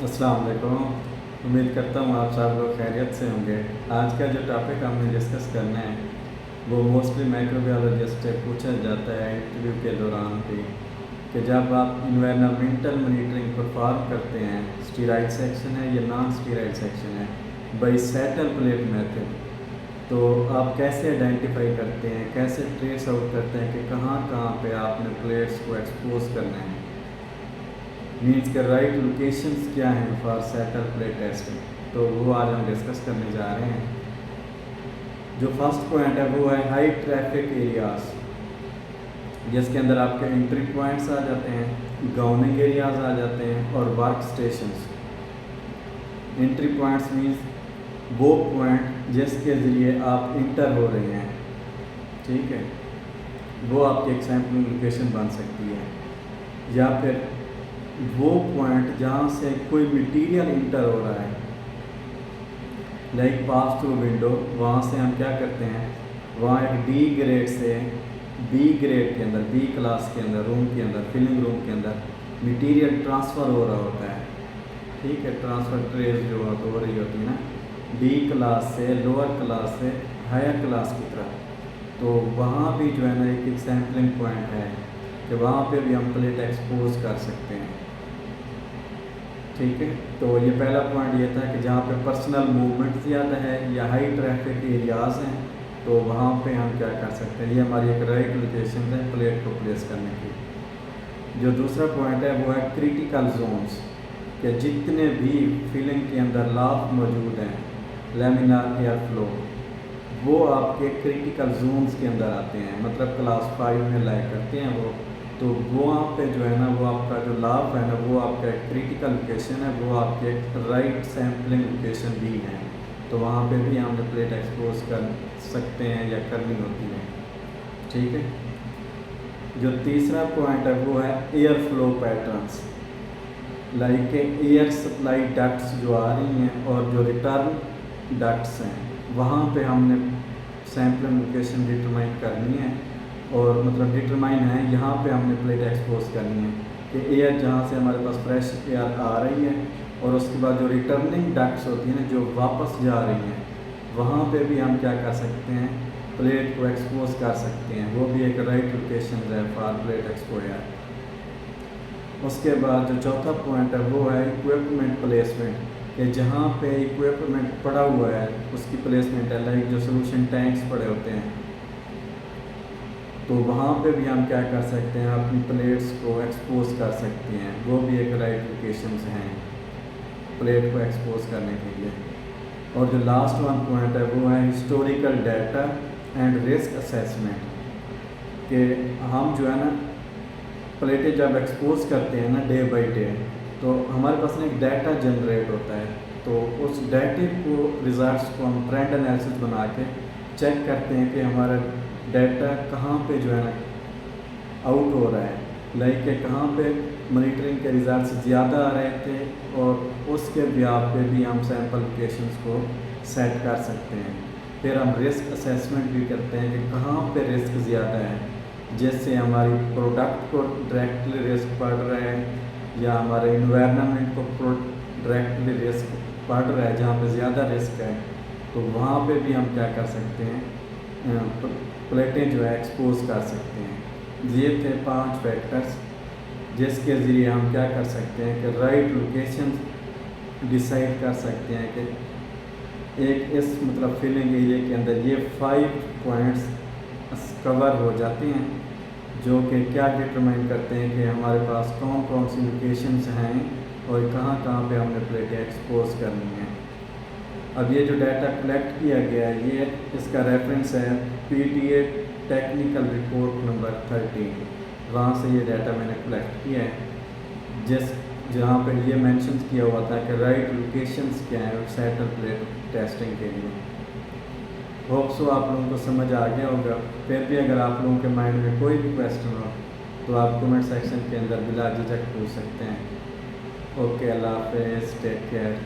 अस्सलाम वालेकुम। उम्मीद करता हूँ आप सब लोग खैरियत से होंगे। आज का जो टॉपिक हमने डिस्कस करना है वो मोस्टली माइक्रोबायोलॉजिस्ट से पूछा जाता है इंटरव्यू के दौरान भी, कि जब आप इन्वायरमेंटल मॉनिटरिंग परफॉर्म करते हैं, स्टीराइड सेक्शन है या नॉन स्टीराइड सेक्शन है, बाई सैटल प्लेट मेथड, तो आप कैसे आइडेंटिफाई करते हैं, कैसे ट्रेस आउट करते हैं कि कहाँ कहाँ पे आपने प्लेट्स को एक्सपोज करना है, मीन्स के राइट लोकेशंस क्या हैं फॉर सैटल प्लेट टेस्टिंग। तो वो आज हम डिस्कस करने जा रहे हैं। जो फर्स्ट पॉइंट है वो है हाई ट्रैफिक एरियाज, जिसके अंदर आपके एंट्री पॉइंट्स आ जाते हैं, गाउनिंग एरियाज आ जाते हैं और work stations. Entry points means वो पॉइंट जिसके ज़रिए आप इंटर हो रहे हैं, ठीक है, वो आपकी एक सैम्पलिंग लोकेशन बन सकती है। या फिर वो पॉइंट जहाँ से कोई मटेरियल इंटर हो रहा है, लाइक पास थ्रू विंडो, वहाँ से हम क्या करते हैं, वहाँ एक डी ग्रेड से बी ग्रेड के अंदर, बी क्लास के अंदर, रूम के अंदर, फिलिंग रूम के अंदर मटेरियल ट्रांसफ़र हो रहा होता है, ठीक है, ट्रांसफ़र ट्रेस जो हो रही होती है ना, डी क्लास से लोअर क्लास से हायर क्लास की तरफ। तो वहाँ भी जो है ना एक सैम्पलिंग पॉइंट है कि वहाँ पे भी हम प्लेट एक्सपोज कर सकते हैं, ठीक है। तो ये पहला पॉइंट ये था कि जहाँ पे पर्सनल मूवमेंट ज़्यादा है या हाई ट्रैफिक एरियाज़ हैं, तो वहाँ पे हम क्या कर सकते हैं, ये हमारी एक राइट लोकेशन है प्लेट को प्लेस करने की। जो दूसरा पॉइंट है वो है क्रिटिकल जोन्स, कि जितने भी फिलिंग के अंदर लाफ मौजूद हैं, लैमिनार एयर फ्लो, वो आपके क्रिटिकल जोन्स के अंदर आते हैं, मतलब क्लास 5 में लाइक करते हैं वो। तो वहाँ पे जो है ना वो आपका जो लाभ है ना वो आपका एक क्रिटिकल लोकेशन है, वो आपके एक राइट सैम्पलिंग लोकेशन भी है। तो वहाँ पे भी हम प्लेट एक्सपोज कर सकते हैं या करनी होती है, ठीक है। जो तीसरा पॉइंट है वो है air flow patterns, like air supply ducts जो आ रही हैं और जो रिटर्न डक्ट्स हैं, वहाँ पे हमने सैम्पलिंग लोकेशन डिटरमाइन करनी है, और मतलब डिटरमाइन है यहाँ पे हमने प्लेट एक्सपोज करनी है कि एयर जहाँ से हमारे पास फ्रेश एयर आ रही है, और उसके बाद जो रिटर्निंग डक्ट्स होती हैं जो वापस जा रही हैं, वहाँ पे भी हम क्या कर सकते हैं, प्लेट को एक्सपोज कर सकते हैं। वो भी एक राइट लोकेशन है फॉर प्लेट एक्सपोजर। उसके बाद जो चौथा पॉइंट है वो है इक्विपमेंट प्लेसमेंट, कि जहाँ पे इक्विपमेंट पड़ा हुआ है उसकी प्लेसमेंट है, लाइक जो सोल्यूशन टैंक्स पड़े होते हैं, तो वहाँ पे भी हम क्या कर सकते हैं, अपनी प्लेट्स को एक्सपोज कर सकते हैं। वो भी एक राइट लोकेशंस हैं प्लेट को एक्सपोज करने के लिए। और जो लास्ट वन पॉइंट है वो है historical data and risk assessment, कि हम जो है ना प्लेटें जब एक्सपोज करते हैं ना डे बाई डे, तो हमारे पास ना एक डाटा जनरेट होता है, तो उस डाटे को रिजल्ट्स को हम ट्रेंड एनालिसिस बना के चेक करते हैं कि हमारा डाटा कहाँ पे जो है ना आउट हो रहा है, लाइक कि कहाँ पे मॉनिटरिंग के रिजल्ट्स ज़्यादा आ रहे थे, और उसके ब्याह पे भी हम सैम्पल लोकेशंस को सेट कर सकते हैं। फिर हम रिस्क असेसमेंट भी करते हैं कि कहाँ पे रिस्क ज़्यादा है, जिससे हमारी प्रोडक्ट को डायरेक्टली रिस्क पड़ रहा है या हमारे इन्वायरमेंट को डायरेक्टली रिस्क पड़ रहा है, जहाँ पे ज़्यादा रिस्क है, तो वहाँ पे भी हम क्या कर सकते हैं, प्लेटें जो है एक्सपोज कर सकते हैं। ये थे 5 फैक्टर्स जिसके ज़रिए हम क्या कर सकते हैं कि राइट लोकेशन डिसाइड कर सकते हैं कि एक इस मतलब फिलिंग एरिया के अंदर ये 5 पॉइंट्स कवर हो जाते हैं, जो कि क्या डिटरमाइन करते हैं कि हमारे पास कौन कौन सी लोकेशंस हैं और कहाँ कहाँ पे हमने प्लेटें एक्सपोज करनी है। अब ये जो डाटा कलेक्ट किया गया है, ये इसका रेफरेंस है PTA टेक्निकल रिपोर्ट नंबर 13, वहाँ से ये डाटा मैंने कलेक्ट किया है, जहाँ पे ये मेंशन किया हुआ था कि राइट लोकेशंस क्या है सैटल प्लेट टेस्टिंग के लिए। होप सो आप लोगों को समझ आ गया होगा। फिर भी अगर आप लोगों के माइंड में कोई भी क्वेश्चन हो तो आप कमेंट सेक्शन के अंदर बिला झिझक पूछ सकते हैं। ओके, अल्लाह हाफ़िज़, टेक केयर।